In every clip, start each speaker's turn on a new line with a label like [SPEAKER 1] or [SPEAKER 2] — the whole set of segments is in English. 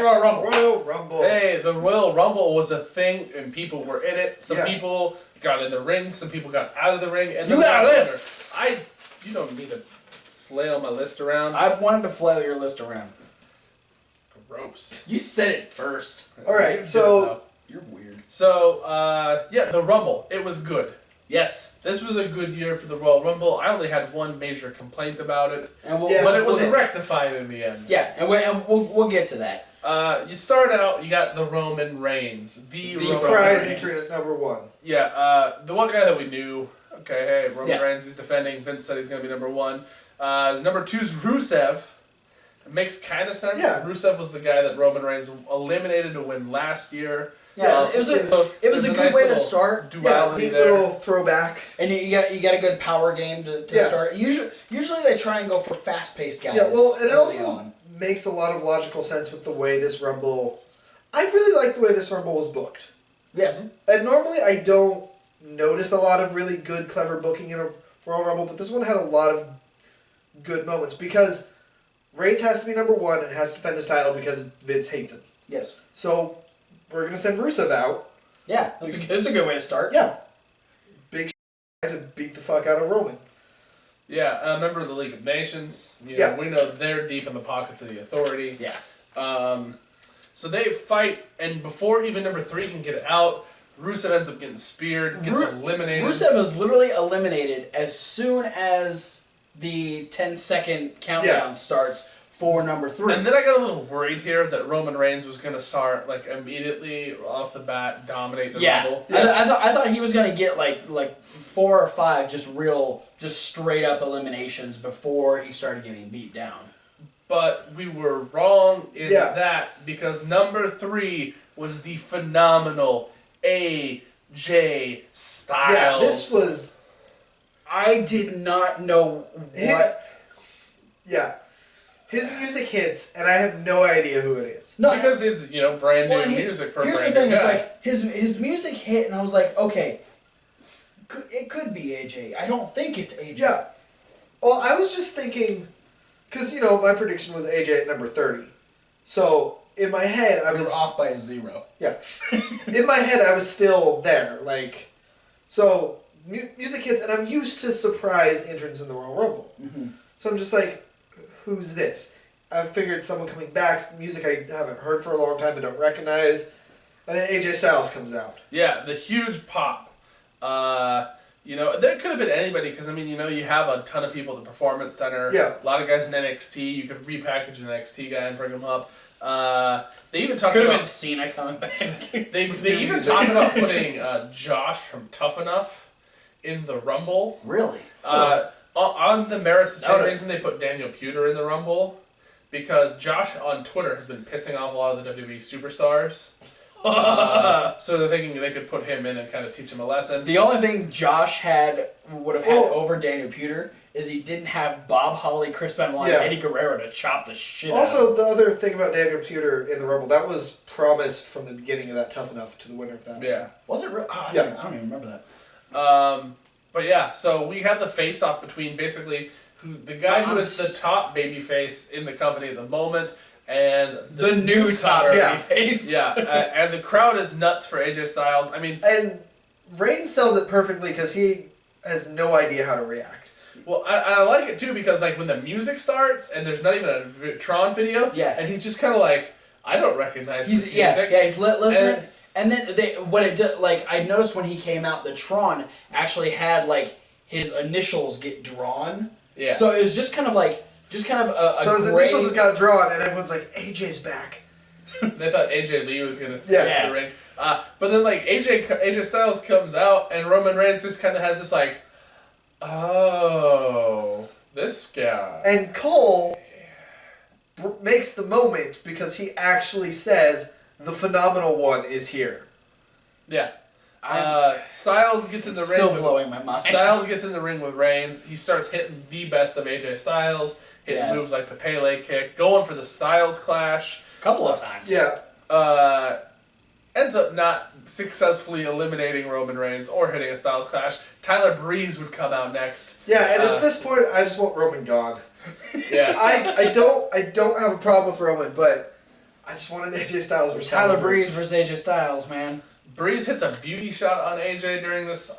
[SPEAKER 1] Royal Rumble.
[SPEAKER 2] Royal Rumble.
[SPEAKER 3] Hey, the Royal Rumble was a thing, and people were in it. Some people got in the ring, some people got out of the ring. And
[SPEAKER 1] you got a list!
[SPEAKER 3] You don't need to flail my list around.
[SPEAKER 1] I wanted to flail your list around.
[SPEAKER 3] Gross.
[SPEAKER 1] You said it first.
[SPEAKER 2] Alright, so...
[SPEAKER 1] You're weird.
[SPEAKER 3] So, the Rumble. It was good.
[SPEAKER 1] Yes.
[SPEAKER 3] This was a good year for the Royal Rumble. I only had one major complaint about it,
[SPEAKER 1] but
[SPEAKER 3] it was rectified in the end.
[SPEAKER 1] Yeah, and we'll get to that.
[SPEAKER 3] You start out, you got the Roman Reigns. The
[SPEAKER 2] surprise entrant at number 1.
[SPEAKER 3] Yeah, the one guy that we knew. Okay, hey, Roman Reigns is defending. Vince said he's going to be number 1. Number 2 is Rusev. It makes kind of sense.
[SPEAKER 2] Yeah.
[SPEAKER 3] Rusev was the guy that Roman Reigns eliminated to win last year.
[SPEAKER 1] Yeah, it was a good
[SPEAKER 3] nice
[SPEAKER 1] way to start.
[SPEAKER 3] Duality
[SPEAKER 2] neat little throwback.
[SPEAKER 1] And you got a good power game to start. Usually they try and go for fast-paced guys.
[SPEAKER 2] Yeah, well, and it also makes a lot of logical sense with the way this Rumble... I really like the way this Rumble was booked.
[SPEAKER 1] Yes.
[SPEAKER 2] And normally I don't notice a lot of really good, clever booking in a Royal Rumble, but this one had a lot of good moments because Reigns has to be number 1 and has to defend his title because Vince hates him.
[SPEAKER 1] Yes.
[SPEAKER 2] So we're going to send Rusev out.
[SPEAKER 1] Yeah, it's a good way to start.
[SPEAKER 2] Yeah. Big to beat the fuck out of Roman.
[SPEAKER 3] Yeah, a member of the League of Nations. We know they're deep in the pockets of the Authority.
[SPEAKER 1] Yeah.
[SPEAKER 3] So they fight, and before even number 3 can get out, Rusev ends up getting speared, gets eliminated.
[SPEAKER 1] Rusev is literally eliminated as soon as the 10-second countdown starts for number 3.
[SPEAKER 3] And then I got a little worried here that Roman Reigns was going to start, immediately off the bat, dominate the Rumble.
[SPEAKER 1] Yeah. I thought he was going to get, like 4 or 5 just straight-up eliminations before he started getting beat down.
[SPEAKER 3] But we were wrong in that because number 3 was the phenomenal AJ Styles.
[SPEAKER 2] Yeah, this was...
[SPEAKER 1] I did not know what...
[SPEAKER 2] Yeah. His music hits, and I have no idea who it is.
[SPEAKER 3] No, because it's, brand new music for a brand new guy.
[SPEAKER 1] Here's the thing, it's like, his music hit, and I was like, okay, it could be AJ. I don't think it's AJ.
[SPEAKER 2] Yeah. Well, I was just thinking... Because, my prediction was AJ at number 30. So, in my head, I was...
[SPEAKER 1] You were off by a 0.
[SPEAKER 2] Yeah. In my head, I was still there. So, music hits, and I'm used to surprise entrants in the Royal Rumble.
[SPEAKER 1] Mm-hmm.
[SPEAKER 2] So I'm just like, who's this? I figured someone coming back, music I haven't heard for a long time, I don't recognize. And then AJ Styles comes out.
[SPEAKER 3] Yeah, the huge pop. There could have been anybody because, you have a ton of people at the Performance Center.
[SPEAKER 2] Yeah.
[SPEAKER 3] A lot of guys in NXT. You could repackage an NXT guy and bring him up. They even talked
[SPEAKER 1] could
[SPEAKER 3] about...
[SPEAKER 1] have been Cena coming back.
[SPEAKER 3] they even talked about putting Josh from Tough Enough in the Rumble.
[SPEAKER 1] Really?
[SPEAKER 3] On the merits, the same reason they put Daniel Puder in the Rumble. Because Josh on Twitter has been pissing off a lot of the WWE superstars. So they're thinking they could put him in and kind of teach him a lesson.
[SPEAKER 1] The only thing Josh would have had over Daniel Puder is he didn't have Bob Holly, Chris Benoit, and Eddie Guerrero to chop the shit out of him.
[SPEAKER 2] Also, the other thing about Daniel Puder in the Rumble, that was promised from the beginning of that Tough Enough to the winner of that.
[SPEAKER 3] Yeah.
[SPEAKER 1] Was it real? Oh, I don't even remember
[SPEAKER 3] that. But yeah, so we had the face-off between basically the guy who is the top babyface in the company at the moment and
[SPEAKER 1] the new top babyface.
[SPEAKER 3] Yeah, and the crowd is nuts for AJ Styles.
[SPEAKER 2] And Reigns sells it perfectly because he has no idea how to react.
[SPEAKER 3] Well, I like it too because when the music starts and there's not even a Tron video, and he's just kind of like, I don't recognize this music.
[SPEAKER 1] Yeah, he's listening. And then I noticed when he came out, the Tron actually had his initials get drawn.
[SPEAKER 3] Yeah.
[SPEAKER 1] So it was just kind of a
[SPEAKER 2] so his initials just got drawn, and everyone's like, AJ's back.
[SPEAKER 3] They thought AJ Lee was gonna step in the ring, but then AJ Styles comes out, and Roman Reigns just kind of has this oh, this guy.
[SPEAKER 2] And Cole makes the moment because he actually says, the phenomenal one is here.
[SPEAKER 3] Yeah. Styles gets in the ring.
[SPEAKER 1] Still blowing my mind.
[SPEAKER 3] Styles gets in the ring with Reigns. He starts hitting the best of AJ Styles. Hitting moves like the Pele kick. Going for the Styles clash.
[SPEAKER 1] A couple of times.
[SPEAKER 2] Yeah.
[SPEAKER 3] Ends up not successfully eliminating Roman Reigns or hitting a Styles clash. Tyler Breeze would come out next.
[SPEAKER 2] Yeah, and at this point, I just want Roman gone.
[SPEAKER 3] Yeah.
[SPEAKER 2] I don't have a problem with Roman, but I just wanted AJ Styles versus
[SPEAKER 1] Tyler Breeze versus AJ Styles, man.
[SPEAKER 3] Breeze hits a beauty shot on AJ during this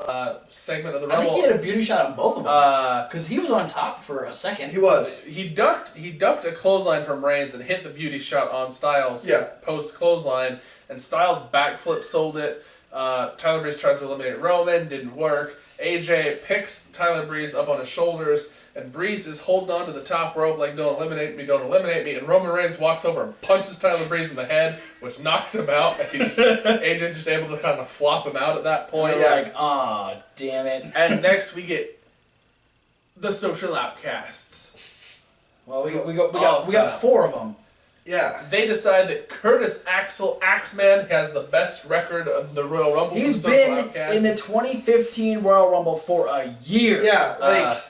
[SPEAKER 3] segment of the Rumble.
[SPEAKER 1] I think he had a beauty shot on both of them. Because he was on top for a second.
[SPEAKER 2] He was.
[SPEAKER 3] He ducked a clothesline from Reigns and hit the beauty shot on Styles.
[SPEAKER 2] Yeah.
[SPEAKER 3] Post clothesline, and Styles backflip sold it. Tyler Breeze tries to eliminate Roman, didn't work. AJ picks Tyler Breeze up on his shoulders, and Breeze is holding on to the top rope like, don't eliminate me, and Roman Reigns walks over and punches Tyler Breeze in the head, which knocks him out, and AJ's just able to kind of flop him out at that point.
[SPEAKER 1] We're like, aw, damn it.
[SPEAKER 3] And next we get the Social Outcasts.
[SPEAKER 1] Well, we got 4 of them.
[SPEAKER 2] Yeah.
[SPEAKER 3] They decide that Curtis Axel Axeman has the best record of the Royal Rumble.
[SPEAKER 1] He's been in the 2015 Royal Rumble for a year.
[SPEAKER 2] Yeah,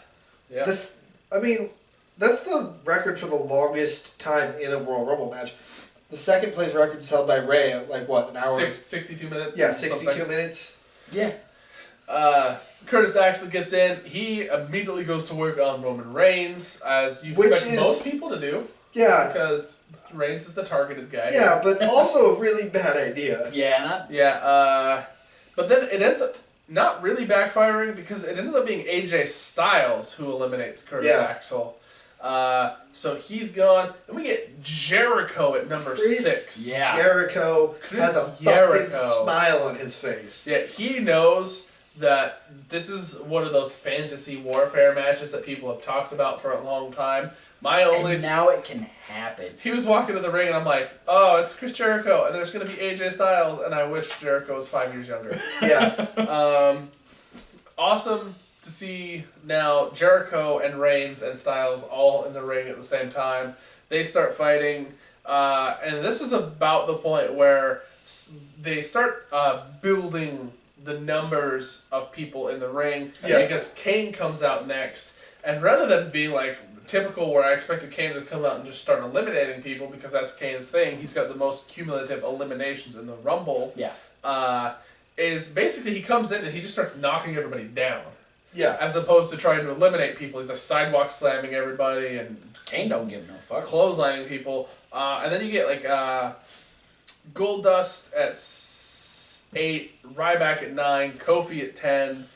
[SPEAKER 3] yeah.
[SPEAKER 2] this. I mean, that's the record for the longest time in a Royal Rumble match. The second place record is held by Ray at an hour.
[SPEAKER 3] 62 minutes.
[SPEAKER 2] Yeah, 62 minutes.
[SPEAKER 1] Yeah.
[SPEAKER 3] Curtis Axel gets in. He immediately goes to work on Roman Reigns, as you expect most people to do.
[SPEAKER 2] Yeah.
[SPEAKER 3] Because Reigns is the targeted guy.
[SPEAKER 2] Yeah, but also a really bad idea.
[SPEAKER 3] Yeah, but then it ends up not really backfiring because it ends up being AJ Styles who eliminates Curtis Axel. So he's gone. And we get Jericho at number 6.
[SPEAKER 1] Yeah.
[SPEAKER 2] Jericho has a fucking smile on his face.
[SPEAKER 3] Yeah, he knows that this is one of those fantasy warfare matches that people have talked about for a long time.
[SPEAKER 1] And now it can happen.
[SPEAKER 3] He was walking to the ring and I'm like, oh, it's Chris Jericho and there's going to be AJ Styles, and I wish Jericho was 5 years younger.
[SPEAKER 2] Yeah.
[SPEAKER 3] Awesome to see now Jericho and Reigns and Styles all in the ring at the same time. They start fighting, and this is about the point where they start building the numbers of people in the ring, because Kane comes out next, and rather than being like typical where I expected Kane to come out and just start eliminating people because that's Kane's thing, he's got the most cumulative eliminations in the Rumble.
[SPEAKER 1] Yeah.
[SPEAKER 3] Is basically he comes in and he just starts knocking everybody down.
[SPEAKER 2] Yeah.
[SPEAKER 3] As opposed to trying to eliminate people. He's like sidewalk slamming everybody and
[SPEAKER 1] Kane don't give no fuck.
[SPEAKER 3] Clotheslining people. And then you get like Goldust at 8, Ryback at 9, Kofi at 10,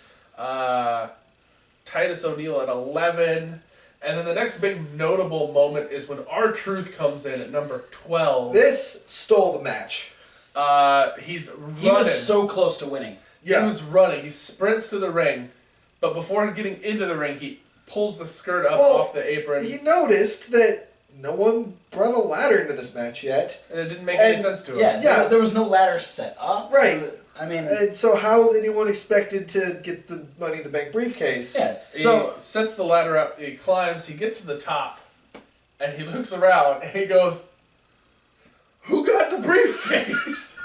[SPEAKER 3] Titus O'Neil at 11. And then the next big notable moment is when R-Truth comes in at number 12.
[SPEAKER 2] This stole the match.
[SPEAKER 3] He's running.
[SPEAKER 1] He was so close to winning.
[SPEAKER 2] Yeah.
[SPEAKER 3] He was running. He sprints to the ring, but before getting into the ring, he pulls the skirt up off the apron.
[SPEAKER 2] He noticed that no one brought a ladder into this match yet.
[SPEAKER 3] And it didn't make any sense to him.
[SPEAKER 1] Yeah, there was no ladder set up.
[SPEAKER 2] Right.
[SPEAKER 1] I mean...
[SPEAKER 2] And so how is anyone expected to get the Money in the Bank briefcase?
[SPEAKER 1] Yeah.
[SPEAKER 3] So he sets the ladder up, he climbs, he gets to the top, and he looks around, and he goes, "Who got the briefcase?"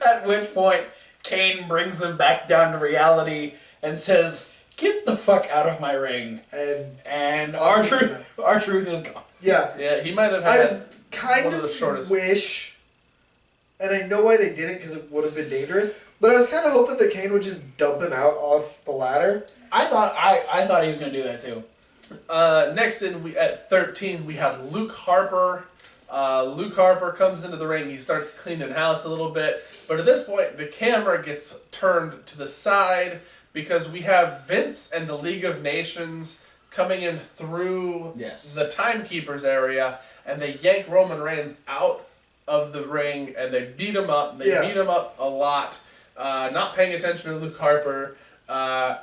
[SPEAKER 1] At which point, Kane brings him back down to reality and says, "Get the fuck out of my ring." And R-Truth is gone.
[SPEAKER 2] Yeah.
[SPEAKER 3] Yeah, he might have had
[SPEAKER 2] kind
[SPEAKER 3] of the shortest.
[SPEAKER 2] Wish, and I know why they didn't because it would have been dangerous, but I was kind of hoping that Kane would just dump him out off the ladder.
[SPEAKER 1] I thought he was going to do that too.
[SPEAKER 3] Next at 13, we have Luke Harper. Luke Harper comes into the ring. He starts cleaning house a little bit. But at this point, the camera gets turned to the side because we have Vince and the League of Nations coming in through the Timekeepers area, and they yank Roman Reigns out of the ring, and they beat him up. They beat him up a lot, not paying attention to Luke Harper.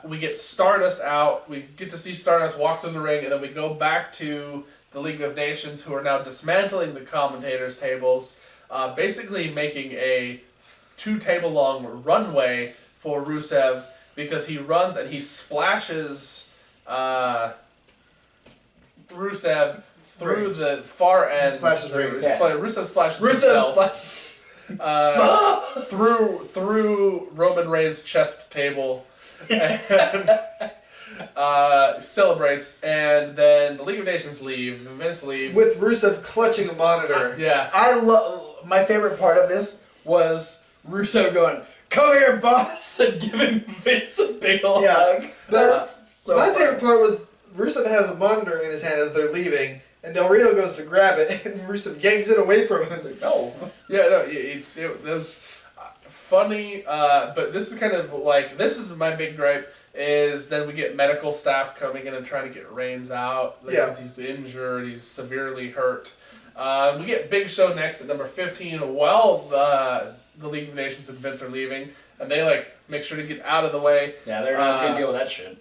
[SPEAKER 3] We get Stardust out. We get to see Stardust walk to the ring, and then we go back to the League of Nations, who are now dismantling the commentators' tables, basically making a 2-table-long runway for Rusev, because he runs and he splashes Rusev through the far end.
[SPEAKER 2] Splashes Reigns.
[SPEAKER 3] Rusev splashes himself through Roman Reigns' chest table. And celebrates, and then the League of Nations leave, and Vince leaves.
[SPEAKER 2] With Rusev clutching a monitor.
[SPEAKER 1] My favorite part of this was Rusev going, "Come here, boss," and giving Vince a big hug.
[SPEAKER 2] My favorite part was Rusev has a monitor in his hand as they're leaving, And Del Rio goes to grab it, and Rusev yanks it away from him. He's like, no.
[SPEAKER 3] Yeah, no, it was funny, but this is kind of like, this is my big gripe, is then we get medical staff coming in and trying to get Reigns out because he's injured, he's severely hurt. We get Big Show next at number 15 while the League of Nations and Vince are leaving, and they like make sure to get out of the way.
[SPEAKER 1] Yeah, they're not going to deal with that shit.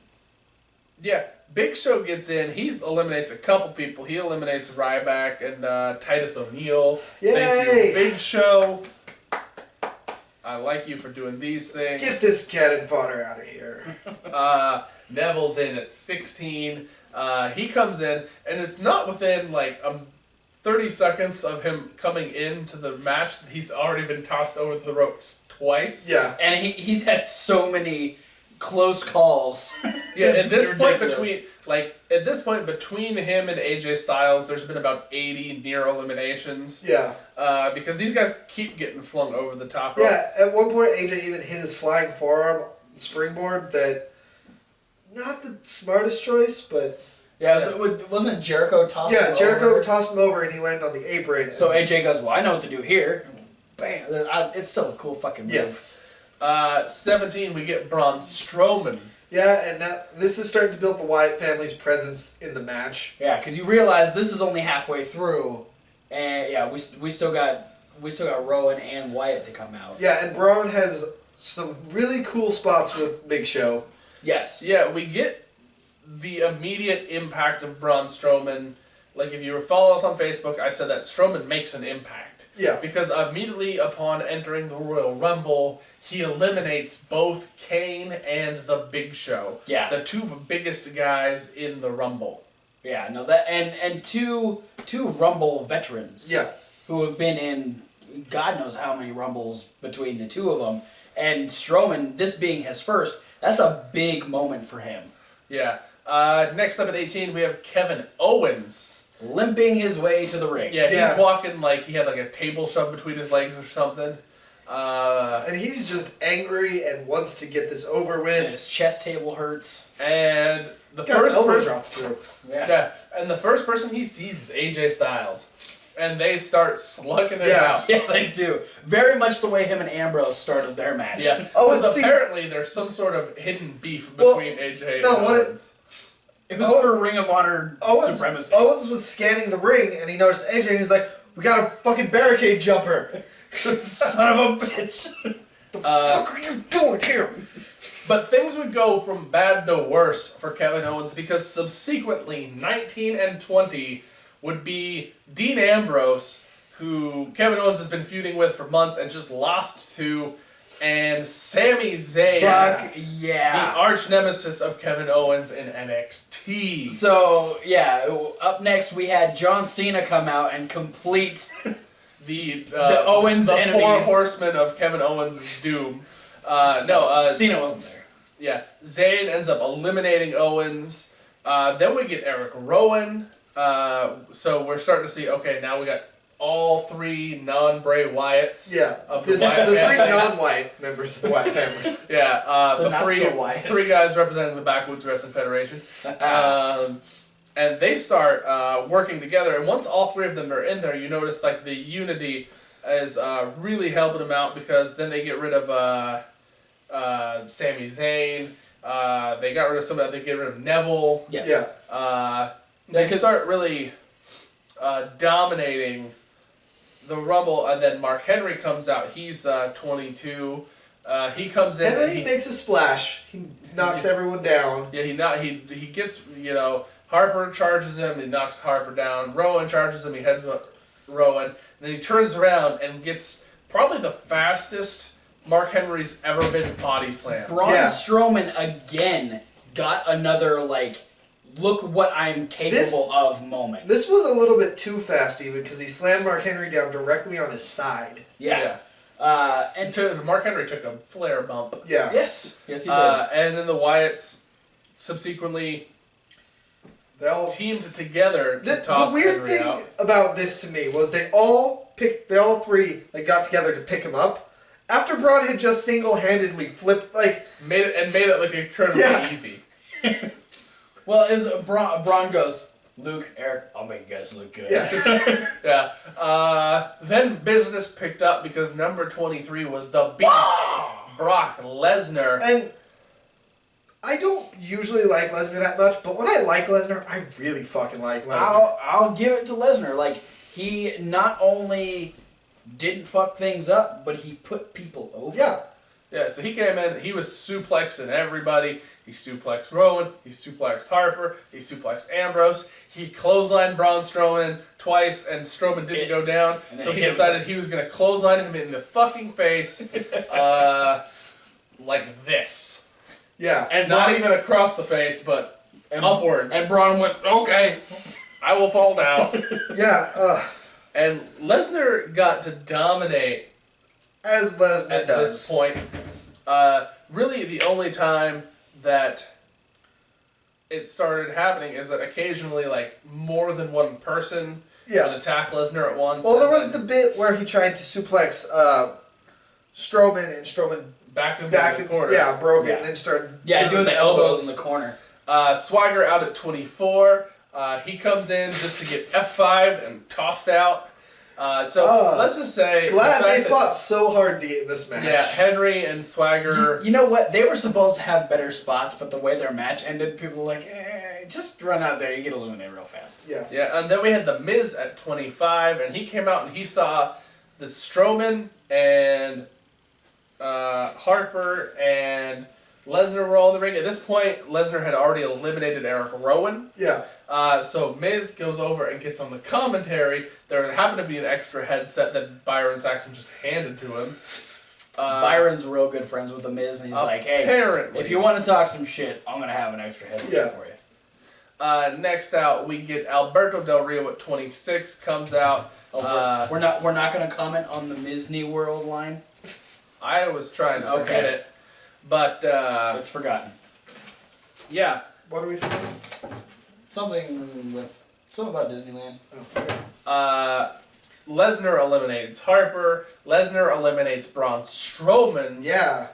[SPEAKER 3] Yeah, Big Show gets in. He eliminates a couple people. He eliminates Ryback and Titus O'Neil.
[SPEAKER 2] Yay!
[SPEAKER 3] Thank you, Big Show. I like you for doing these things.
[SPEAKER 2] Get this cannon fodder out of here.
[SPEAKER 3] Neville's in at 16. He comes in, and it's not within like 30 seconds of him coming into the match that he's already been tossed over the ropes twice.
[SPEAKER 2] Yeah.
[SPEAKER 1] And he's had so many close calls.
[SPEAKER 3] Yeah, at this point between him and AJ Styles, there's been about 80 near eliminations.
[SPEAKER 2] Yeah.
[SPEAKER 3] Because these guys keep getting flung over the top rope.
[SPEAKER 2] Yeah, at one point AJ even hit his flying forearm springboard that, not the smartest choice, but...
[SPEAKER 1] Yeah, wasn't Jericho tossed him over?
[SPEAKER 2] Yeah, Jericho tossed him over and he landed on the apron.
[SPEAKER 1] So AJ goes, well, I know what to do here. Bam. It's still a cool fucking move.
[SPEAKER 3] 17, we get Braun Strowman.
[SPEAKER 2] Yeah, and now this is starting to build the Wyatt family's presence in the match.
[SPEAKER 1] Yeah, because you realize this is only halfway through, and yeah, we still got Rowan and Wyatt to come out.
[SPEAKER 2] Yeah, and Braun has some really cool spots with Big Show.
[SPEAKER 1] Yes.
[SPEAKER 3] Yeah, we get the immediate impact of Braun Strowman. Like, if you were following us on Facebook, I said that Strowman makes an impact.
[SPEAKER 2] Yeah.
[SPEAKER 3] Because immediately upon entering the Royal Rumble, he eliminates both Kane and the Big Show.
[SPEAKER 1] Yeah.
[SPEAKER 3] The two biggest guys in the Rumble.
[SPEAKER 1] Yeah, no, that and two Rumble veterans.
[SPEAKER 2] Yeah.
[SPEAKER 1] Who have been in God knows how many Rumbles between the two of them. And Strowman, this being his first, that's a big moment for him.
[SPEAKER 3] Yeah. Next up at 18, we have Kevin Owens.
[SPEAKER 1] Limping his way to the ring.
[SPEAKER 3] Yeah, he's walking like he had like a table shoved between his legs or something.
[SPEAKER 2] And he's just angry and wants to get this over with.
[SPEAKER 1] And his chest table hurts.
[SPEAKER 3] And the first person
[SPEAKER 2] dropped through.
[SPEAKER 3] Yeah, and the first person he sees is AJ Styles. And they start slugging it out.
[SPEAKER 1] Yeah, they do. Very much the way him and Ambrose started their match.
[SPEAKER 3] Yeah.
[SPEAKER 2] Oh,
[SPEAKER 3] Because apparently there's some sort of hidden beef between AJ and Owens.
[SPEAKER 1] It was for Ring of Honor supremacy.
[SPEAKER 2] Owens was scanning the ring and he noticed AJ and he's like, we got a fucking barricade jumper.
[SPEAKER 1] Son of a bitch.
[SPEAKER 2] The fuck are you doing here?
[SPEAKER 3] But things would go from bad to worse for Kevin Owens because subsequently 19 and 20 would be Dean Ambrose, who Kevin Owens has been feuding with for months and just lost to, and Sami Zayn.
[SPEAKER 1] Fuck yeah.
[SPEAKER 3] The arch nemesis of Kevin Owens in NXT.
[SPEAKER 1] So, yeah, up next we had John Cena come out and complete
[SPEAKER 3] the
[SPEAKER 1] Owens
[SPEAKER 3] the
[SPEAKER 1] enemies.
[SPEAKER 3] four horsemen of Kevin Owens' doom.
[SPEAKER 1] Cena wasn't there.
[SPEAKER 3] Yeah, Zayn ends up eliminating Owens. Then we get Eric Rowan. So we're starting to see, okay, now we got all three non-Bray Wyatts.
[SPEAKER 2] Yeah,
[SPEAKER 3] of
[SPEAKER 2] the
[SPEAKER 3] Wyatt
[SPEAKER 2] three
[SPEAKER 3] family.
[SPEAKER 2] non-Wyatt members of the Wyatt family.
[SPEAKER 3] Yeah,
[SPEAKER 1] The not so
[SPEAKER 3] the
[SPEAKER 1] Wyatts.
[SPEAKER 3] three guys representing the Backwoods Wrestling Federation. And they start working together. And once all three of them are in there, you notice like the unity is really helping them out because then they get rid of Sami Zayn. They got rid of some of that. They get rid of Neville.
[SPEAKER 1] Yes.
[SPEAKER 2] Yeah.
[SPEAKER 3] They start really dominating the Rumble, and then Mark Henry comes out. He's 22. He comes in.
[SPEAKER 2] Henry makes a splash. He knocks everyone down.
[SPEAKER 3] Yeah, he gets, Harper charges him. He knocks Harper down. Rowan charges him. He heads up Rowan. And then he turns around and gets probably the fastest Mark Henry's ever been body slammed.
[SPEAKER 1] Braun Strowman again got another, look what I'm capable of moment.
[SPEAKER 2] This was a little bit too fast even because he slammed Mark Henry down directly on his side.
[SPEAKER 1] Yeah.
[SPEAKER 3] And Mark Henry took a flare bump.
[SPEAKER 2] Yeah.
[SPEAKER 1] Yes. Yes, he did.
[SPEAKER 3] And then the Wyatts subsequently
[SPEAKER 2] They all
[SPEAKER 3] teamed together to toss
[SPEAKER 2] the weird
[SPEAKER 3] Henry
[SPEAKER 2] thing
[SPEAKER 3] out.
[SPEAKER 2] about this to me was they all three got together to pick him up. After Braun had just single-handedly flipped,
[SPEAKER 3] made it look incredibly easy.
[SPEAKER 1] Well, it was Braun goes, Luke, Eric, I'll make you guys look good.
[SPEAKER 2] Yeah.
[SPEAKER 3] Yeah. Then business picked up because number 23 was the Beast, Brock Lesnar.
[SPEAKER 2] And I don't usually like Lesnar that much, but when I like Lesnar, I really fucking like Lesnar.
[SPEAKER 1] I'll give it to Lesnar. Like, he not only didn't fuck things up, but he put people over.
[SPEAKER 2] Yeah.
[SPEAKER 3] Yeah, so he came in, he was suplexing everybody. He suplexed Rowan, he suplexed Harper, he suplexed Ambrose, he clotheslined Braun Strowman twice, and Strowman didn't go down, so he decided he was going to clothesline him in the fucking face, like this.
[SPEAKER 2] Yeah.
[SPEAKER 3] And not even across the face, but upwards.
[SPEAKER 1] And Braun went, okay,
[SPEAKER 3] I will fall down.
[SPEAKER 2] Yeah.
[SPEAKER 3] And Lesnar got to dominate
[SPEAKER 2] As Lesnar
[SPEAKER 3] at
[SPEAKER 2] does.
[SPEAKER 3] this point. Really, the only time that it started happening is that occasionally, like, more than one person would attack Lesnar at once.
[SPEAKER 2] Well, there was the bit where he tried to suplex Strowman, and Strowman
[SPEAKER 3] backed him into the corner.
[SPEAKER 2] Yeah, broke it, and then started
[SPEAKER 1] doing the elbows in the corner.
[SPEAKER 3] Swagger out at 24. He comes in just to get F5'd and tossed out. Let's just say...
[SPEAKER 2] Glad they fought so hard to get in this match.
[SPEAKER 3] Yeah, Henry and Swagger...
[SPEAKER 1] You know what? They were supposed to have better spots, but the way their match ended, people were like, just run out there, you get eliminated real fast.
[SPEAKER 2] Yeah.
[SPEAKER 3] Yeah, and then we had The Miz at 25, and he came out and he saw the Strowman and Harper and Lesnar were all in the ring. At this point, Lesnar had already eliminated Eric Rowan.
[SPEAKER 2] Yeah.
[SPEAKER 3] So Miz goes over and gets on the commentary. There happened to be an extra headset that Byron Saxton just handed to him.
[SPEAKER 1] Byron's real good friends with The Miz, and he's like, hey, if you want to talk some shit, I'm going to have an extra headset for you.
[SPEAKER 3] Next out, we get Alberto Del Rio at 26, comes out.
[SPEAKER 1] We're not going to comment on the Misney World line.
[SPEAKER 3] I was trying to forget it, but...
[SPEAKER 1] it's forgotten.
[SPEAKER 3] Yeah.
[SPEAKER 2] What are we forgetting?
[SPEAKER 1] Something about Disneyland.
[SPEAKER 2] Oh, okay.
[SPEAKER 3] Lesnar eliminates Harper. Lesnar eliminates Braun Strowman.
[SPEAKER 2] Yeah.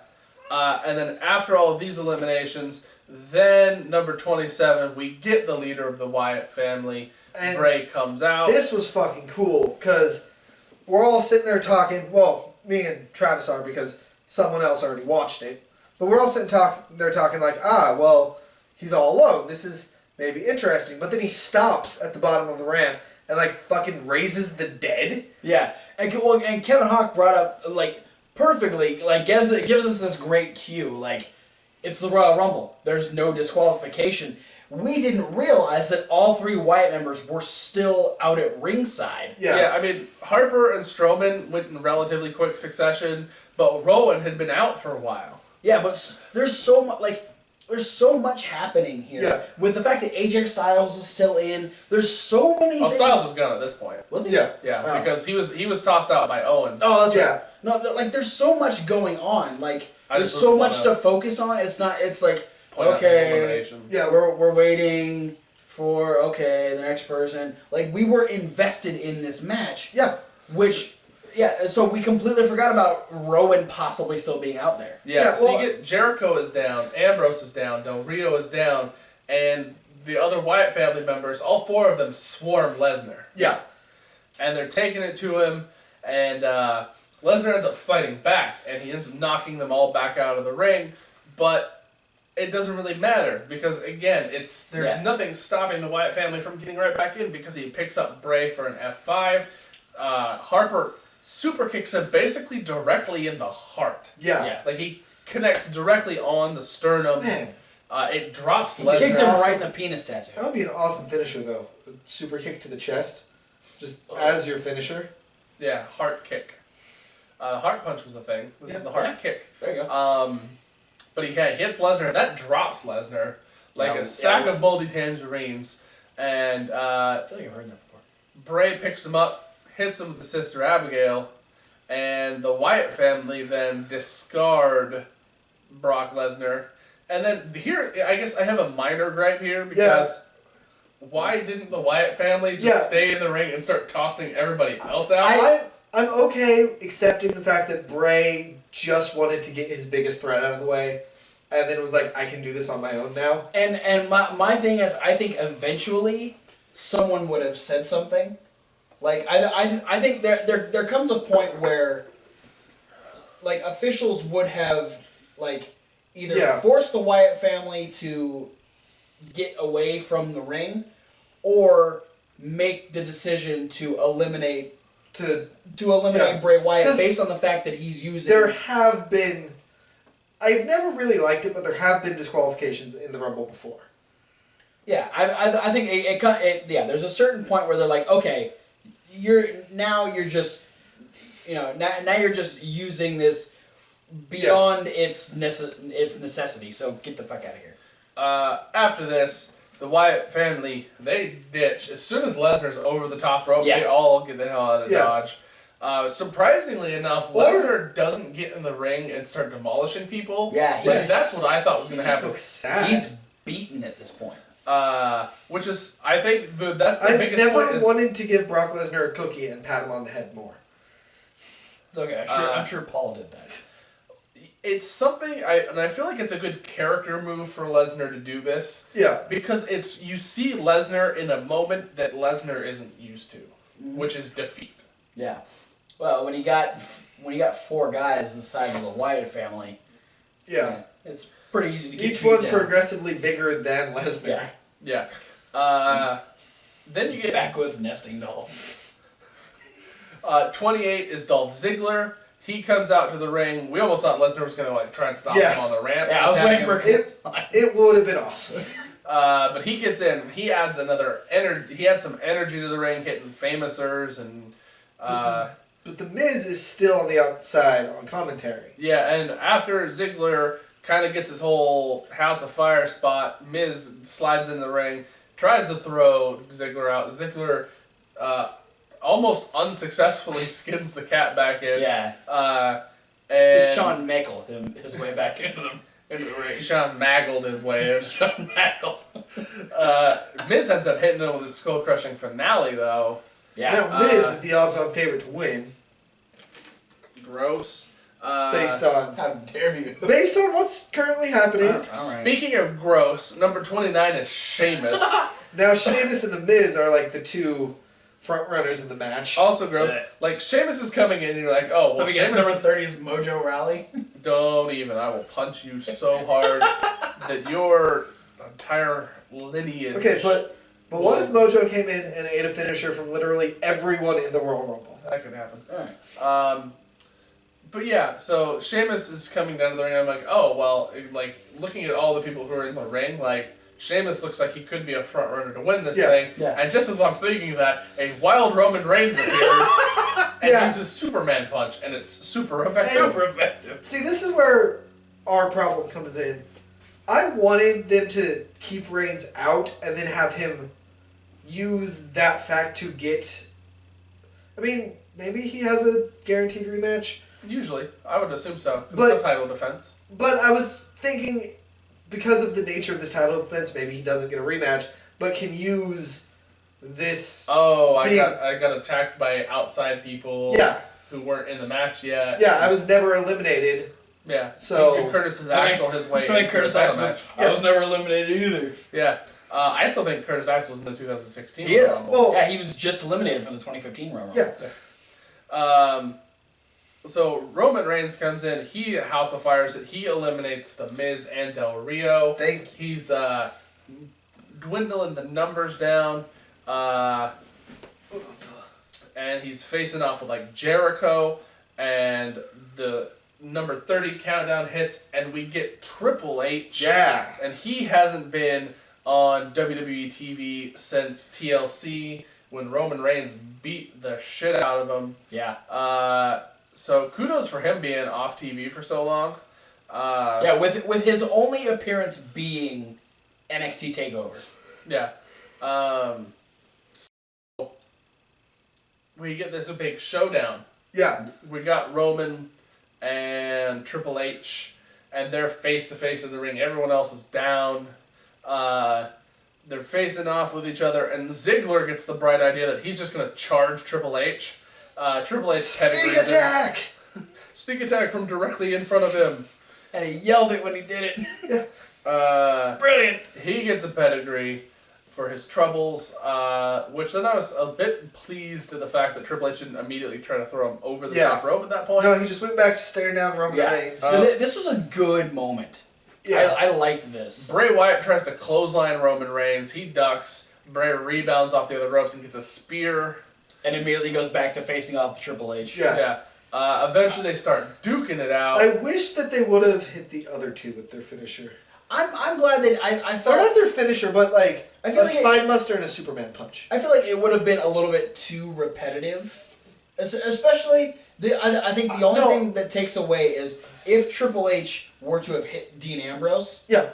[SPEAKER 3] And then after all of these eliminations, then number 27, we get the leader of the Wyatt family. And Bray comes out.
[SPEAKER 2] This was fucking cool, because we're all sitting there talking. Well, me and Travis are, because someone else already watched it. But we're all sitting there talking like, well, he's all alone. This is maybe interesting. But then he stops at the bottom of the ramp and, like, fucking raises the dead.
[SPEAKER 1] Yeah. And Kevin Hawk brought up, like, perfectly, like, gives us this great cue. Like, it's the Royal Rumble. There's no disqualification. We didn't realize that all three Wyatt members were still out at ringside.
[SPEAKER 3] Yeah, I mean, Harper and Strowman went in relatively quick succession, but Rowan had been out for a while.
[SPEAKER 1] Yeah, but there's so much happening here.
[SPEAKER 2] Yeah.
[SPEAKER 1] With the fact that AJ Styles is still in, there's so many things.
[SPEAKER 3] Styles was gone at this point.
[SPEAKER 1] Was he?
[SPEAKER 2] Yeah.
[SPEAKER 3] Yeah, because he was tossed out by Owens.
[SPEAKER 1] Oh, that's right. No, like, there's so much going on. Like, there's so much to focus on. It's like, okay,
[SPEAKER 2] yeah,
[SPEAKER 1] we're waiting for, the next person. Like, we were invested in this match.
[SPEAKER 2] Yeah.
[SPEAKER 1] So we completely forgot about Rowan possibly still being out there.
[SPEAKER 3] Yeah, so you get Jericho is down, Ambrose is down, Del Rio is down, and the other Wyatt family members, all four of them swarm Lesnar.
[SPEAKER 2] Yeah.
[SPEAKER 3] And they're taking it to him, and Lesnar ends up fighting back, and he ends up knocking them all back out of the ring, but it doesn't really matter, because again, there's nothing stopping the Wyatt family from getting right back in, because he picks up Bray for an F5. Harper super kicks him basically directly in the heart.
[SPEAKER 2] Yeah.
[SPEAKER 3] Like, he connects directly on the sternum.
[SPEAKER 2] Man.
[SPEAKER 3] It drops Lesnar.
[SPEAKER 1] Kicked him right in the penis tattoo.
[SPEAKER 2] That would be an awesome finisher, though. A super kick to the chest. Just as your finisher.
[SPEAKER 3] Yeah, heart kick. Heart punch was a thing. This is the heart kick.
[SPEAKER 1] There you go.
[SPEAKER 3] But he hits Lesnar. That drops Lesnar like a sack of moldy tangerines. And
[SPEAKER 1] I feel like I've heard that before.
[SPEAKER 3] Bray picks him up, hits him with the Sister Abigail, and the Wyatt family then discard Brock Lesnar. And then here, I guess I have a minor gripe here, because why didn't the Wyatt family just stay in the ring and start tossing everybody else out?
[SPEAKER 2] I'm okay accepting the fact that Bray just wanted to get his biggest threat out of the way, and then it was like, I can do this on my own now.
[SPEAKER 1] And my thing is, I think eventually someone would have said something. Like I think there comes a point where like officials would have like either forced the Wyatt family to get away from the ring, or make the decision to eliminate Bray Wyatt based on the fact that he's using.
[SPEAKER 2] There have been. I've never really liked it, but there have been disqualifications in the Rumble before.
[SPEAKER 1] Yeah, I think there's a certain point where they're like, okay, you're just using this beyond its necessity. So get the fuck out of here.
[SPEAKER 3] After this, the Wyatt family, they ditch. As soon as Lesnar's over the top rope, they all get the hell out of Dodge. Surprisingly enough, Lesnar doesn't get in the ring and start demolishing people.
[SPEAKER 1] Yeah,
[SPEAKER 3] that's what I thought was going to happen.
[SPEAKER 2] Looks sad.
[SPEAKER 1] He's beaten at this point.
[SPEAKER 3] Which is, I think, that's the biggest point.
[SPEAKER 2] I've never wanted to give Brock Lesnar a cookie and pat him on the head more.
[SPEAKER 1] It's okay. I'm sure Paul did that.
[SPEAKER 3] It's something, I feel like it's a good character move for Lesnar to do this.
[SPEAKER 2] Yeah.
[SPEAKER 3] Because you see Lesnar in a moment that Lesnar isn't used to, which is defeat.
[SPEAKER 1] Yeah. Well, when you got 4 guys the size of the Wyatt family, it's pretty easy to get
[SPEAKER 2] each one
[SPEAKER 1] down.
[SPEAKER 2] progressively bigger than Lesnar.
[SPEAKER 3] Yeah. Then you get
[SPEAKER 1] backwoods nesting dolls.
[SPEAKER 3] 28 is Dolph Ziggler. He comes out to the ring. We almost thought Lesnar was going to try and stop him on the ramp.
[SPEAKER 1] Yeah, I was waiting for
[SPEAKER 2] it. It would have been awesome.
[SPEAKER 3] But he gets in. He adds another energy. He adds some energy to the ring, hitting Famousers and.
[SPEAKER 2] But the Miz is still on the outside on commentary.
[SPEAKER 3] Yeah, and after Ziggler kind of gets his whole House of Fire spot, Miz slides in the ring, tries to throw Ziggler out. Ziggler almost unsuccessfully skins the cat back in.
[SPEAKER 1] Yeah.
[SPEAKER 3] And
[SPEAKER 1] Shawn Michael his way back into the ring.
[SPEAKER 3] Shawn Maggled his way in.
[SPEAKER 1] Shawn Michael.
[SPEAKER 3] Miz ends up hitting him with his skull-crushing finale, though.
[SPEAKER 2] Yeah. Now, Miz is the odds-on favorite to win.
[SPEAKER 3] Gross.
[SPEAKER 2] Based on...
[SPEAKER 1] How dare you.
[SPEAKER 2] Based on what's currently happening.
[SPEAKER 1] All right.
[SPEAKER 3] Speaking of gross, number 29 is Sheamus.
[SPEAKER 2] Now, Sheamus and the Miz are like the 2 front runners in the match.
[SPEAKER 3] Also gross. Like, Sheamus is coming in and you're like, oh, well, Sheamus...
[SPEAKER 1] number 30 is Mojo Raleigh.
[SPEAKER 3] Don't even. I will punch you so hard that your entire lineage...
[SPEAKER 2] Okay, but what if Mojo came in and ate a finisher from literally everyone in the Royal Rumble?
[SPEAKER 3] That could happen.
[SPEAKER 1] All right.
[SPEAKER 3] But yeah, so Sheamus is coming down to the ring, and I'm like, oh, well, like, looking at all the people who are in the ring, like, Sheamus looks like he could be a front runner to win this thing.
[SPEAKER 1] Yeah.
[SPEAKER 3] And just as I'm thinking that, a wild Roman Reigns appears and uses Superman Punch, and it's super effective.
[SPEAKER 2] See, this is where our problem comes in. I wanted them to keep Reigns out and then have him use that fact to get... I mean, maybe he has a guaranteed rematch.
[SPEAKER 3] Usually. I would assume so. Because it's a title defense.
[SPEAKER 2] But I was thinking, because of the nature of this title defense, maybe he doesn't get a rematch, but can use this...
[SPEAKER 3] Oh, I got attacked by outside people who weren't in the match yet.
[SPEAKER 2] Yeah, I was never eliminated.
[SPEAKER 3] Yeah.
[SPEAKER 2] So...
[SPEAKER 3] Curtis is Axel his way
[SPEAKER 1] like Curtis Axel
[SPEAKER 3] match.
[SPEAKER 1] I was never eliminated either.
[SPEAKER 3] Yeah. I still think Curtis Axel's in the 2016
[SPEAKER 1] He is.
[SPEAKER 3] Rumble.
[SPEAKER 1] Well, yeah, he was just eliminated from the 2015 Rumble.
[SPEAKER 2] Yeah.
[SPEAKER 3] So Roman Reigns comes in. He House of Fires it. He eliminates the Miz and Del Rio. He's dwindling the numbers down, and he's facing off with like Jericho, and the number 30 countdown hits, and we get Triple H.
[SPEAKER 2] Yeah.
[SPEAKER 3] And he hasn't been on WWE TV since TLC when Roman Reigns beat the shit out of him.
[SPEAKER 1] Yeah.
[SPEAKER 3] So kudos for him being off TV for so long.
[SPEAKER 1] Yeah, with his only appearance being NXT TakeOver.
[SPEAKER 3] Yeah. So we get this big showdown.
[SPEAKER 2] Yeah.
[SPEAKER 3] We got Roman and Triple H, and they're face to face in the ring. Everyone else is down. They're facing off with each other, and Ziggler gets the bright idea that he's just going to charge Triple H. Triple H pedigree.
[SPEAKER 2] Sneak attack!
[SPEAKER 3] Sneak attack from directly in front of him.
[SPEAKER 1] And he yelled it when he did it.
[SPEAKER 3] Yeah.
[SPEAKER 1] Brilliant.
[SPEAKER 3] He gets a pedigree. for his troubles, which then I was a bit pleased to the fact that Triple H didn't immediately try to throw him over the top rope at that point.
[SPEAKER 2] No, he just went back to staring down Roman Reigns.
[SPEAKER 1] This was a good moment. Yeah. I like this.
[SPEAKER 3] Bray Wyatt tries to clothesline Roman Reigns. He ducks. Bray rebounds off the other ropes and gets a spear.
[SPEAKER 1] And immediately goes back to facing off Triple H.
[SPEAKER 3] Yeah. Eventually they start duking it out.
[SPEAKER 2] I wish that they would have hit the other two with their finisher.
[SPEAKER 1] I'm glad that I felt...
[SPEAKER 2] Or not their finisher, but like
[SPEAKER 1] I feel
[SPEAKER 2] a
[SPEAKER 1] like
[SPEAKER 2] spine buster and a Superman punch.
[SPEAKER 1] I feel like it would have been a little bit too repetitive. Especially, I think the only thing that takes away is if Triple H were to have hit Dean Ambrose.
[SPEAKER 2] Yeah.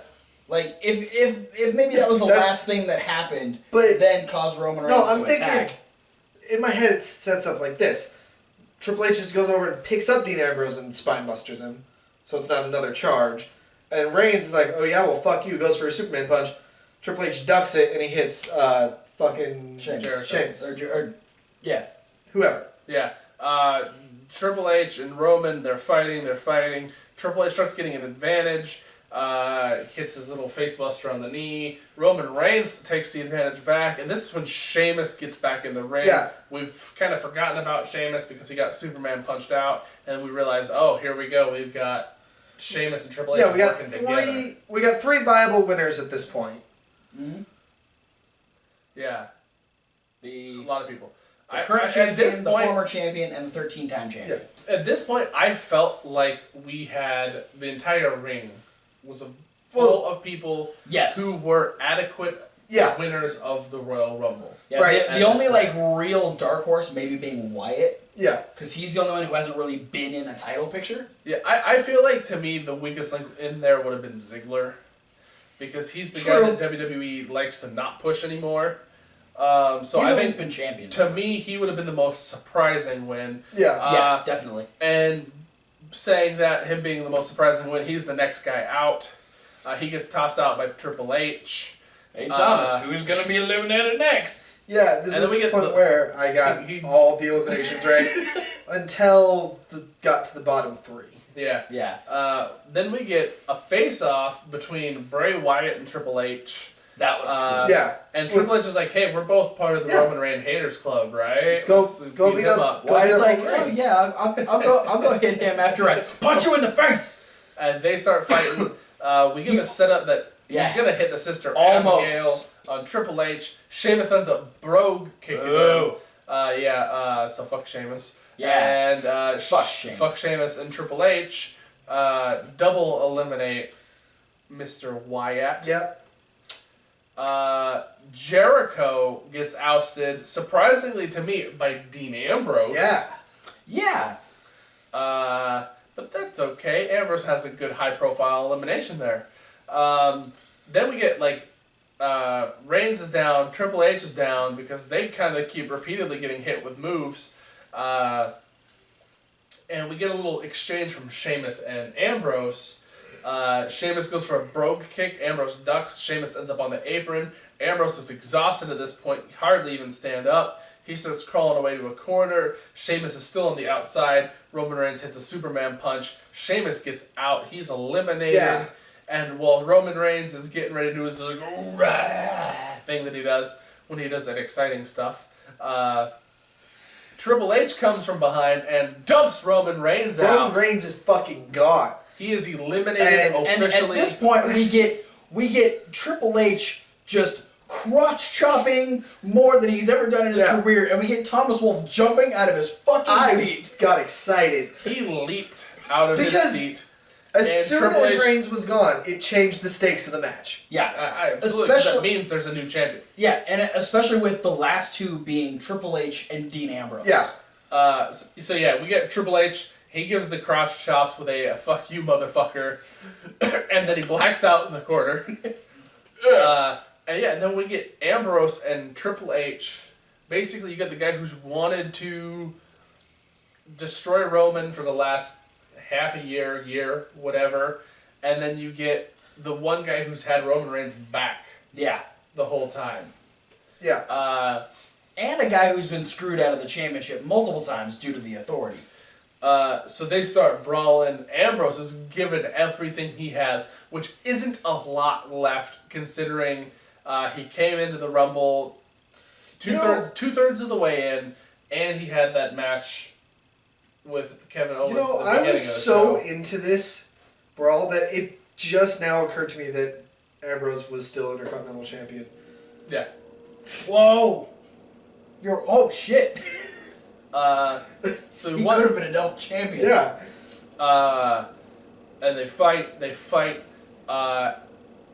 [SPEAKER 1] Like, if maybe that was the last thing that happened,
[SPEAKER 2] but
[SPEAKER 1] then caused Roman Reigns to attack.
[SPEAKER 2] In my head, it sets up like this. Triple H just goes over and picks up Dean Ambrose and spine busters him, so it's not another charge. And Reigns is like, oh yeah, well fuck you, goes for a Superman punch. Triple H ducks it and he hits fucking
[SPEAKER 1] Sheamus. Yeah.
[SPEAKER 2] Whoever.
[SPEAKER 3] Yeah. Triple H and Roman, they're fighting. Triple H starts getting an advantage. Hits his little face buster on the knee. Roman Reigns takes the advantage back, and this is when Sheamus gets back in the ring.
[SPEAKER 2] Yeah.
[SPEAKER 3] We've kind of forgotten about Sheamus because he got Superman punched out, and we realize, oh, here we go. We've got Sheamus and Triple H working together.
[SPEAKER 2] We got three viable winners at this point.
[SPEAKER 1] Mm-hmm.
[SPEAKER 3] Yeah. A lot of people.
[SPEAKER 1] The current champion, the former champion, and the 13-time champion.
[SPEAKER 2] Yeah.
[SPEAKER 3] At this point, I felt like we had the entire ring was full of people who were adequate winners of the Royal Rumble.
[SPEAKER 1] Yeah, right. The only real dark horse maybe being Wyatt.
[SPEAKER 2] Yeah.
[SPEAKER 1] Because he's the only one who hasn't really been in a title picture.
[SPEAKER 3] Yeah, I feel like to me the weakest link in there would have been Ziggler. Because he's the guy that WWE likes to not push anymore. So
[SPEAKER 1] he's
[SPEAKER 3] I
[SPEAKER 1] always
[SPEAKER 3] think
[SPEAKER 1] been champion.
[SPEAKER 3] To me, he would have been the most surprising win.
[SPEAKER 2] Yeah,
[SPEAKER 1] definitely.
[SPEAKER 3] And saying that him being the most surprising win, he's the next guy out. He gets tossed out by Triple H.
[SPEAKER 1] Hey Thomas, who's gonna be eliminated next?
[SPEAKER 2] Yeah, this is the point where I got all the eliminations right until got to the bottom three.
[SPEAKER 3] Yeah.
[SPEAKER 1] Yeah.
[SPEAKER 3] Then we get a face-off between Bray Wyatt and Triple H.
[SPEAKER 1] That was cool.
[SPEAKER 2] Yeah.
[SPEAKER 3] And Triple H is like, hey, we're both part of the Roman Reigns Haters Club, right?
[SPEAKER 2] Go beat him up.
[SPEAKER 1] Wyatt's like, oh yeah, I'll go hit him after I punch you in the face.
[SPEAKER 3] And they start fighting. We get the setup that he's gonna hit the sister Abigail on Triple H. Sheamus ends up brogue kicking him. So fuck Sheamus.
[SPEAKER 1] Yeah.
[SPEAKER 3] And fuck Sheamus and Triple H double eliminate Mr. Wyatt.
[SPEAKER 2] Yep.
[SPEAKER 3] Jericho gets ousted, surprisingly to me, by Dean Ambrose.
[SPEAKER 1] Yeah.
[SPEAKER 3] But that's okay. Ambrose has a good high-profile elimination there. Then we get, Reigns is down, Triple H is down, because they kind of keep repeatedly getting hit with moves. And we get a little exchange from Sheamus and Ambrose. Sheamus goes for a brogue kick. Ambrose ducks. Sheamus ends up on the apron. Ambrose is exhausted at this point. He hardly even stand up. He starts crawling away to a corner. Sheamus is still on the outside. Roman Reigns hits a Superman punch. Sheamus gets out. He's eliminated.
[SPEAKER 2] Yeah.
[SPEAKER 3] And while Roman Reigns is getting ready to do his thing that he does when he does that exciting stuff, Triple H comes from behind and dumps Roman Reigns out.
[SPEAKER 2] Roman Reigns is fucking gone.
[SPEAKER 3] He is eliminated officially.
[SPEAKER 1] And at this point, we get Triple H just crotch chopping more than he's ever done in his career, and we get Thomas Wolfe jumping out of his fucking seat.
[SPEAKER 2] I got excited.
[SPEAKER 3] He leaped out of his seat.
[SPEAKER 2] As soon as Reigns was gone, it changed the stakes of the match.
[SPEAKER 1] Yeah,
[SPEAKER 3] absolutely. That means there's a new champion.
[SPEAKER 1] Yeah, and especially with the last two being Triple H and Dean Ambrose.
[SPEAKER 2] Yeah.
[SPEAKER 3] So we get Triple H. He gives the crotch chops with a "fuck you, motherfucker," and then he blacks out in the corner. And then we get Ambrose and Triple H. Basically, you get the guy who's wanted to destroy Roman for the last half a year, whatever, and then you get the one guy who's had Roman Reigns back.
[SPEAKER 1] Yeah.
[SPEAKER 3] The whole time.
[SPEAKER 2] Yeah.
[SPEAKER 1] And a guy who's been screwed out of the championship multiple times due to the Authority.
[SPEAKER 3] So they start brawling. Ambrose is given everything he has, which isn't a lot left considering He came into the Rumble two-thirds of the way in, and he had that match with Kevin Owens. At the
[SPEAKER 2] I
[SPEAKER 3] beginning
[SPEAKER 2] was
[SPEAKER 3] of the
[SPEAKER 2] so
[SPEAKER 3] show.
[SPEAKER 2] into this brawl that it just now occurred to me that Ambrose was still Intercontinental Champion.
[SPEAKER 3] Yeah.
[SPEAKER 1] Whoa! Oh shit!
[SPEAKER 3] So
[SPEAKER 1] He could have been a double champion.
[SPEAKER 2] Yeah.
[SPEAKER 3] And they fight.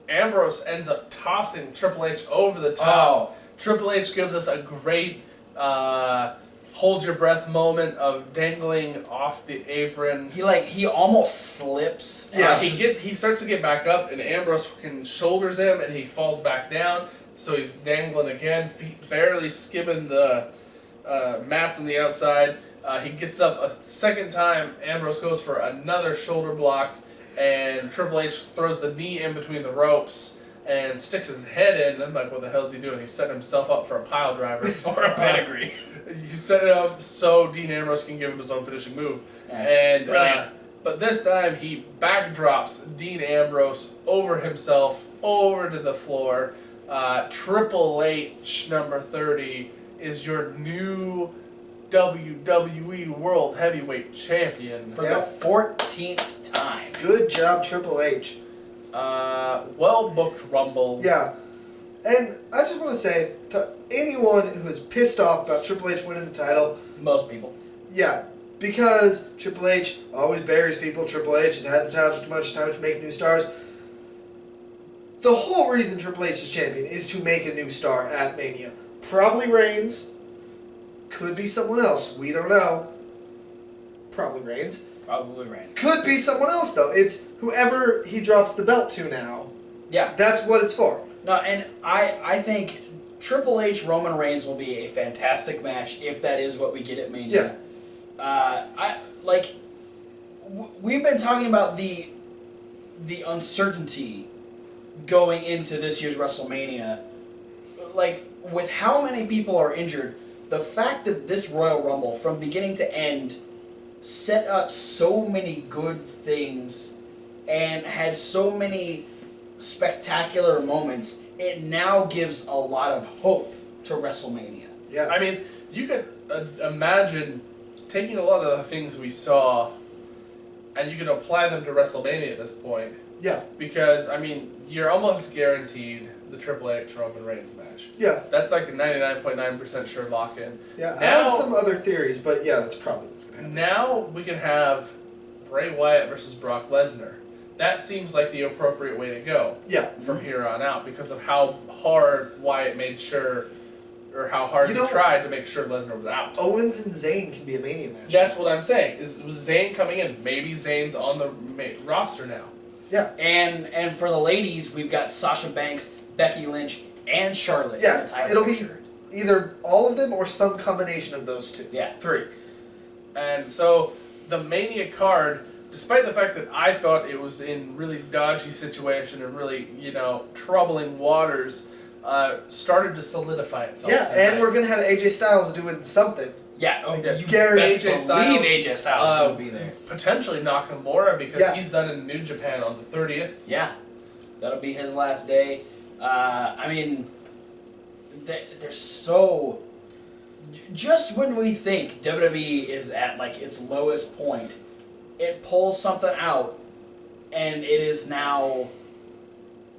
[SPEAKER 3] Ambrose ends up tossing Triple H over the top.
[SPEAKER 1] Oh.
[SPEAKER 3] Triple H gives us a great hold your breath moment of dangling off the apron.
[SPEAKER 1] He almost slips.
[SPEAKER 2] Yeah.
[SPEAKER 3] He starts to get back up, and Ambrose fucking shoulders him, and he falls back down. So he's dangling again, feet barely skimming the mats on the outside. He gets up a second time. Ambrose goes for another shoulder block, and Triple H throws the knee in between the ropes and sticks his head in. I'm like, what the hell is he doing? He's setting himself up for a pile driver.
[SPEAKER 1] Or a pedigree.
[SPEAKER 3] He set it up so Dean Ambrose can give him his own finishing move. And but this time he backdrops Dean Ambrose over himself, over to the floor. Triple H, number 30, is your new WWE World Heavyweight Champion.
[SPEAKER 1] For the 14th time.
[SPEAKER 2] Good job, Triple H.
[SPEAKER 3] Well-booked Rumble.
[SPEAKER 2] Yeah. And I just want to say to anyone who is pissed off about Triple H winning the title,
[SPEAKER 1] Most people.
[SPEAKER 2] yeah, because Triple H always buries people. Triple H has had the title too much time to make new stars. The whole reason Triple H is champion is to make a new star at Mania. Probably Reigns. Could be someone else. We don't know. Probably Reigns.
[SPEAKER 1] Probably Reigns.
[SPEAKER 2] Could be someone else, though. It's whoever he drops the belt to now.
[SPEAKER 1] Yeah.
[SPEAKER 2] That's what it's for.
[SPEAKER 1] No, and I think Triple H Roman Reigns will be a fantastic match if that is what we get at Mania.
[SPEAKER 2] Yeah.
[SPEAKER 1] We've been talking about the uncertainty going into this year's WrestleMania. Like, with how many people are injured, the fact that this Royal Rumble, from beginning to end, set up so many good things and had so many spectacular moments, it now gives a lot of hope to WrestleMania.
[SPEAKER 2] Yeah.
[SPEAKER 3] I mean, you could imagine taking a lot of the things we saw and you can apply them to WrestleMania at this point.
[SPEAKER 2] Yeah.
[SPEAKER 3] Because, I mean, you're almost guaranteed the Triple H Roman Reigns match.
[SPEAKER 2] Yeah.
[SPEAKER 3] That's like a 99.9% sure lock-in.
[SPEAKER 2] Yeah,
[SPEAKER 3] Now,
[SPEAKER 2] I have some other theories, but yeah, that's probably what's going to happen.
[SPEAKER 3] now we can have Bray Wyatt versus Brock Lesnar. That seems like the appropriate way to go
[SPEAKER 2] Yeah.
[SPEAKER 3] from here on out because of how hard Wyatt made sure, or how hard he tried to make sure Lesnar was out.
[SPEAKER 2] Owens and Zayn can be a Mania match.
[SPEAKER 3] That's what I'm saying. Was Zayn coming in? Maybe Zayn's on the roster now.
[SPEAKER 2] Yeah.
[SPEAKER 1] And for the ladies, we've got Sasha Banks, Becky Lynch, and Charlotte.
[SPEAKER 2] Yeah,
[SPEAKER 1] in the title
[SPEAKER 2] it'll
[SPEAKER 1] picture.
[SPEAKER 2] be either all of them or some combination of those two.
[SPEAKER 1] Yeah.
[SPEAKER 2] 3.
[SPEAKER 3] And so the Mania card, despite the fact that I thought it was in really dodgy situation and really, troubling waters, started to solidify itself.
[SPEAKER 2] Yeah,
[SPEAKER 3] tonight.
[SPEAKER 2] and we're going to have AJ Styles doing something.
[SPEAKER 1] Yeah,
[SPEAKER 3] Yeah.
[SPEAKER 1] you
[SPEAKER 2] Gary
[SPEAKER 1] best
[SPEAKER 3] AJ Styles,
[SPEAKER 1] believe AJ Styles will be there.
[SPEAKER 3] Potentially Nakamura because
[SPEAKER 2] Yeah.
[SPEAKER 3] he's done in New Japan on the 30th.
[SPEAKER 1] Yeah, that'll be his last day. I mean, they're so... Just when we think WWE is at like its lowest point, it pulls something out, and it is now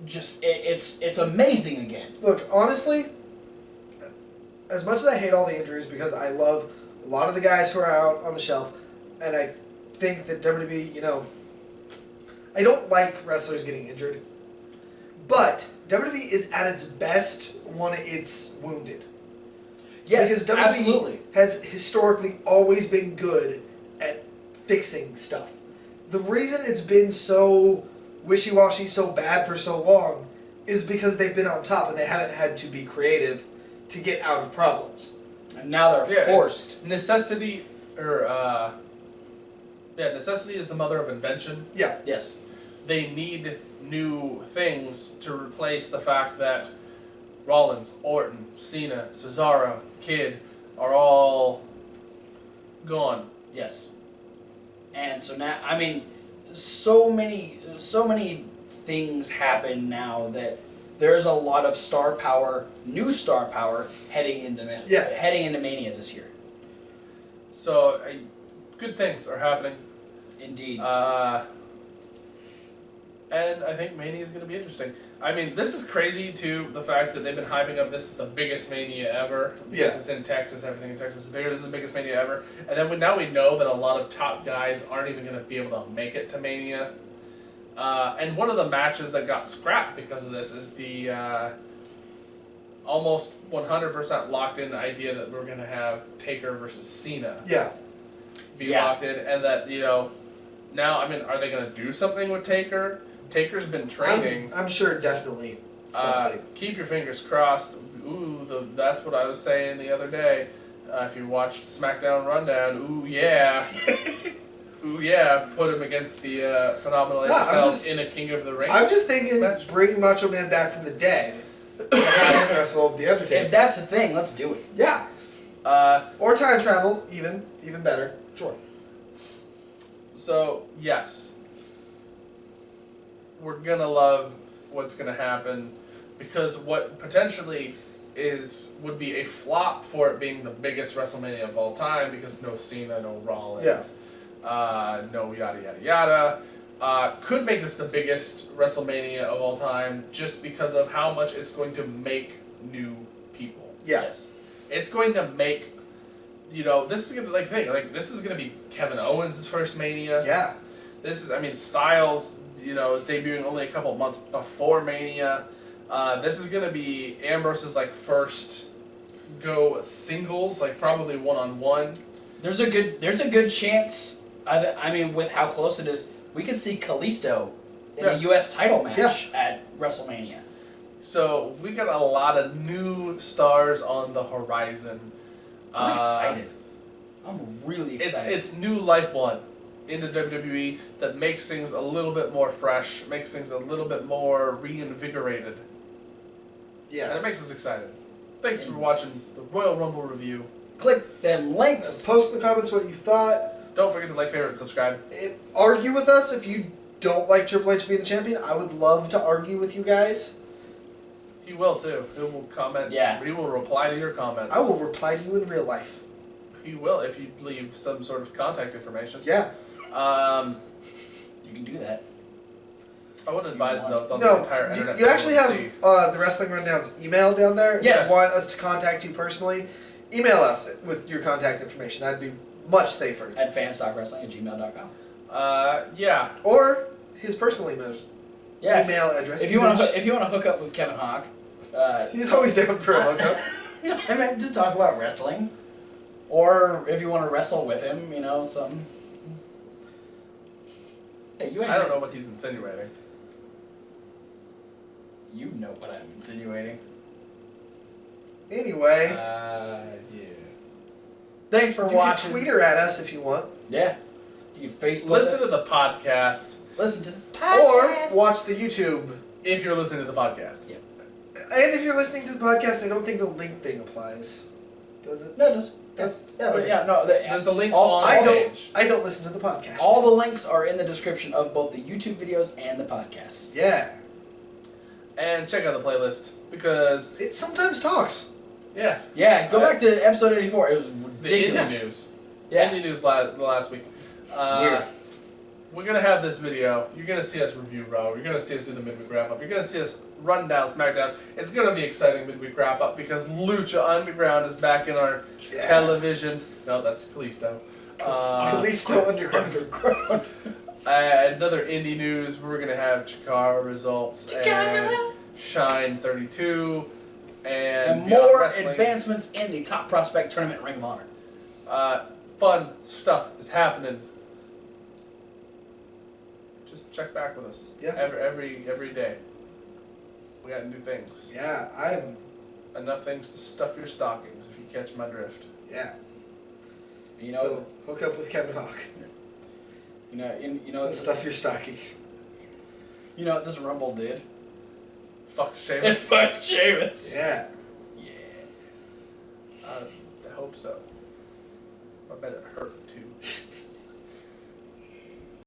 [SPEAKER 1] just it's amazing again.
[SPEAKER 2] Look, honestly, as much as I hate all the injuries because I love a lot of the guys who are out on the shelf, and I think that WWE, I don't like wrestlers getting injured, but WWE is at its best when it's wounded.
[SPEAKER 1] Yes,
[SPEAKER 2] because WWE
[SPEAKER 1] absolutely.
[SPEAKER 2] has historically always been good at fixing stuff. The reason it's been so wishy-washy, so bad for so long, is because they've been on top and they haven't had to be creative to get out of problems.
[SPEAKER 1] And now they're forced.
[SPEAKER 3] Necessity, necessity is the mother of invention.
[SPEAKER 2] Yeah.
[SPEAKER 1] Yes.
[SPEAKER 3] They need new things to replace the fact that Rollins, Orton, Cena, Cesaro, Kidd are all gone.
[SPEAKER 1] Yes. And so now, I mean, so many things happen now that there's a lot of star power, new star power, heading into Mania this year.
[SPEAKER 3] So, good things are happening.
[SPEAKER 1] Indeed.
[SPEAKER 3] And I think Mania is going to be interesting. I mean, this is crazy too, the fact that they've been hyping up this is the biggest Mania ever. Because it's in Texas, everything in Texas is bigger. This is the biggest Mania ever. And then now we know that a lot of top guys aren't even going to be able to make it to Mania. And one of the matches that got scrapped because of this is the almost 100% locked in idea that we're going to have Taker versus Cena. Be locked in. And that, now, I mean, are they going to do something with Taker? Taker's been training.
[SPEAKER 2] I'm sure definitely something.
[SPEAKER 3] Keep your fingers crossed. That's what I was saying the other day. If you watched SmackDown Rundown, ooh yeah. Ooh yeah, put him against the Phenomenal Styles in a King of the Ring.
[SPEAKER 2] I'm just thinking bring Macho Man back from the dead and have him wrestle The Undertaker.
[SPEAKER 1] If that's a thing, let's do it.
[SPEAKER 2] Yeah. Or time travel, even better. Sure.
[SPEAKER 3] So, yes. We're going to love what's going to happen because what potentially would be a flop for it being the biggest WrestleMania of all time because no Cena, no Rollins, no yada yada yada, could make this the biggest WrestleMania of all time just because of how much it's going to make new people.
[SPEAKER 2] Yes.
[SPEAKER 3] It's going to make, this is going to, this is going to be Kevin Owens' first Mania.
[SPEAKER 2] Yeah.
[SPEAKER 3] Styles, is debuting only a couple months before Mania. This is going to be Ambrose's, first go singles, probably one-on-one.
[SPEAKER 1] There's a good chance, with how close it is, we could see Kalisto in a U.S. title match at WrestleMania.
[SPEAKER 3] So, we got a lot of new stars on the horizon.
[SPEAKER 1] I'm excited. I'm really excited.
[SPEAKER 3] It's new lifeblood into WWE that makes things a little bit more fresh, makes things a little bit more reinvigorated.
[SPEAKER 2] Yeah.
[SPEAKER 3] And it makes us excited. Thanks for watching the Royal Rumble review.
[SPEAKER 1] Click them links.
[SPEAKER 2] Post in the comments what you thought.
[SPEAKER 3] Don't forget to like, favorite, and subscribe.
[SPEAKER 2] Argue with us if you don't like Triple H being the champion. I would love to argue with you guys.
[SPEAKER 3] He will too. He will comment.
[SPEAKER 1] Yeah.
[SPEAKER 3] He will reply to your comments.
[SPEAKER 2] I will reply to you in real life.
[SPEAKER 3] He will if you leave some sort of contact information.
[SPEAKER 2] Yeah.
[SPEAKER 1] You can do that.
[SPEAKER 3] I wouldn't advise though. It's on the entire internet.
[SPEAKER 2] You actually have the Wrestling Rundown's email down there.
[SPEAKER 1] Yes.
[SPEAKER 2] If you want us to contact you personally, email us with your contact information. That'd be much safer.
[SPEAKER 1] At fanstalkwrestling@gmail.com.
[SPEAKER 3] Yeah.
[SPEAKER 2] Or his personal email address.
[SPEAKER 1] If you want to hook up with Kevin Hawk,
[SPEAKER 2] he's always down for a hookup.
[SPEAKER 1] I meant to talk about wrestling, or if you want to wrestle with him, something. Hey,
[SPEAKER 3] I don't know what he's insinuating.
[SPEAKER 1] You know what I'm insinuating.
[SPEAKER 2] Anyway.
[SPEAKER 3] Yeah.
[SPEAKER 1] Thanks for watching.
[SPEAKER 2] You can tweet at us if you want.
[SPEAKER 1] Yeah. You can Facebook
[SPEAKER 3] Listen to the podcast.
[SPEAKER 1] Listen to the podcast.
[SPEAKER 2] Or watch the YouTube.
[SPEAKER 3] If you're listening to the podcast.
[SPEAKER 1] Yeah.
[SPEAKER 2] And if you're listening to the podcast, I don't think the link thing applies. Does it?
[SPEAKER 1] No, it does.
[SPEAKER 3] There's a link on the page.
[SPEAKER 2] I don't listen to the podcast.
[SPEAKER 1] All the links are in the description of both the YouTube videos and the podcasts.
[SPEAKER 2] Yeah.
[SPEAKER 3] And check out the playlist because
[SPEAKER 2] it sometimes talks.
[SPEAKER 3] Yeah.
[SPEAKER 1] Yeah, go back to episode 84. It was ridiculous.
[SPEAKER 3] The indie news.
[SPEAKER 1] Yeah.
[SPEAKER 3] Indie news last week.
[SPEAKER 1] Weird.
[SPEAKER 3] We're going to have this video. You're going to see us review Raw. You're going to see us do the midweek wrap-up. You're going to see us run down SmackDown. It's going to be exciting midweek wrap-up because Lucha Underground is back in our televisions. No, that's Kalisto.
[SPEAKER 2] Kalisto Underground.
[SPEAKER 3] Another indie news, we're going to have Chikara results and Shine 32 and
[SPEAKER 1] more
[SPEAKER 3] wrestling.
[SPEAKER 1] advancements in the Top Prospect Tournament Ring of Honor.
[SPEAKER 3] Fun stuff is happening. Just check back with us.
[SPEAKER 2] Yeah.
[SPEAKER 3] Every day. We got new things.
[SPEAKER 2] Yeah, I'm...
[SPEAKER 3] Enough things to stuff your stockings, if you catch my drift.
[SPEAKER 2] Yeah.
[SPEAKER 1] So
[SPEAKER 2] hook up with Kevin Hawk.
[SPEAKER 1] And
[SPEAKER 2] stuff your stocking.
[SPEAKER 1] You know what this Rumble did?
[SPEAKER 3] Fuck Sheamus.
[SPEAKER 1] It fucked Sheamus.
[SPEAKER 2] Yeah.
[SPEAKER 1] Yeah.
[SPEAKER 3] I hope so. I bet it hurt too.